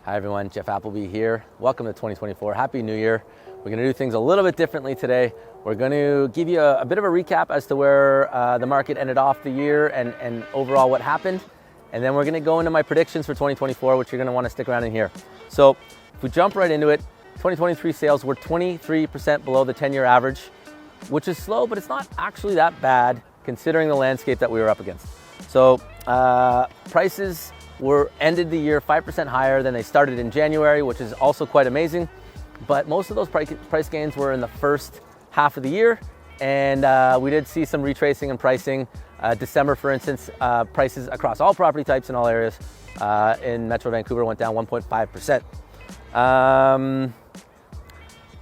Hi everyone, Jeff Appleby here. Welcome to 2024. Happy New Year. We're going to do things a little bit differently today. We're going to give you a bit of a recap as to where the market ended off the year and overall what happened. And then we're going to go into my predictions for 2024, which you're going to want to stick around in here. So if we jump right into it, 2023 sales were 23% below the 10-year average, which is slow, but it's not actually that bad considering the landscape that we were up against. So prices ended the year 5% higher than they started in January, which is also quite amazing. But most of those price gains were in the first half of the year, and we did see some retracing in pricing. December, for instance, prices across all property types in all areas in Metro Vancouver went down 1.5%.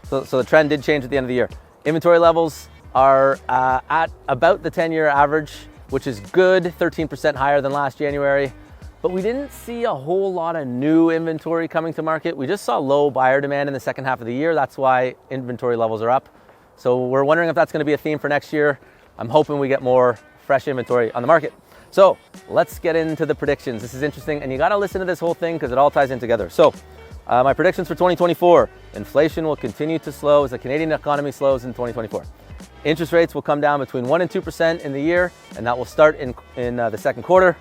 So the trend did change at the end of the year. Inventory levels are at about the 10-year average, which is good, 13% higher than last January. But we didn't see a whole lot of new inventory coming to market. We just saw low buyer demand in the second half of the year. That's why inventory levels are up. So we're wondering if that's going to be a theme for next year. I'm hoping we get more fresh inventory on the market. So let's get into the predictions. This is interesting, and you got to listen to this whole thing because it all ties in together. So my predictions for 2024, inflation will continue to slow as the Canadian economy slows in 2024. Interest rates will come down between 1% and 2% in the year, and that will start in the second quarter.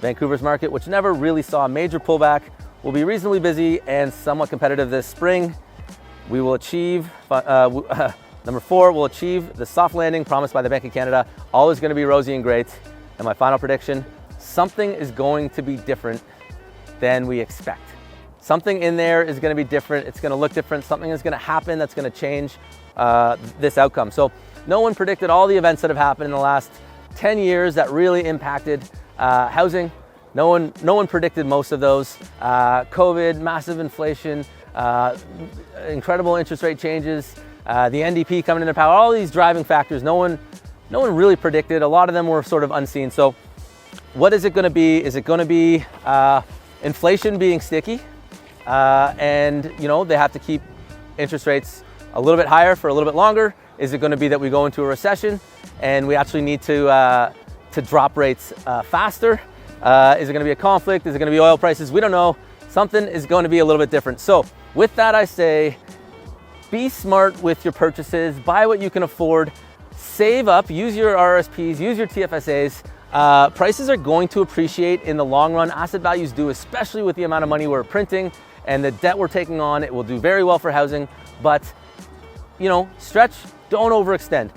Vancouver's market, which never really saw a major pullback, will be reasonably busy and somewhat competitive this spring. We will achieve, number 4, we'll achieve the soft landing promised by the Bank of Canada. All is going to be rosy and great. And my final prediction, something is going to be different than we expect. Something in there is going to be different. It's going to look different. Something is going to happen that's going to change this outcome. So no one predicted all the events that have happened in the last 10 years that really impacted housing. No one predicted most of those. COVID, massive inflation, incredible interest rate changes, the NDP coming into power, all these driving factors, no one really predicted. A lot of them were sort of unseen. So what is it going to be? Is it going to be inflation being sticky? And they have to keep interest rates a little bit higher for a little bit longer? Is it going to be that we go into a recession and we actually need to drop rates faster? Is it going to be a conflict? Is it going to be oil prices? We don't know. Something is going to be a little bit different. So with that, I say, be smart with your purchases. Buy what you can afford. Save up. Use your RSPs. Use your TFSAs. Prices are going to appreciate in the long run. Asset values do, especially with the amount of money we're printing and the debt we're taking on. It will do very well for housing. But, stretch. Don't overextend.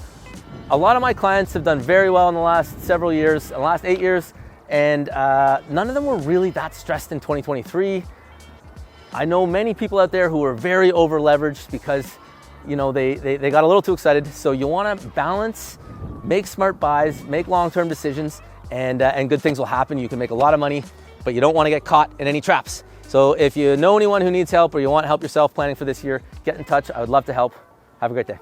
A lot of my clients have done very well in the last several years, in the last 8 years, and none of them were really that stressed in 2023. I know many people out there who are very over leveraged because they got a little too excited. So you want to balance, make smart buys, make long-term decisions, and good things will happen. You can make a lot of money, but you don't want to get caught in any traps. So if you know anyone who needs help or you want to help yourself planning for this year, get in touch. I would love to help. Have a great day.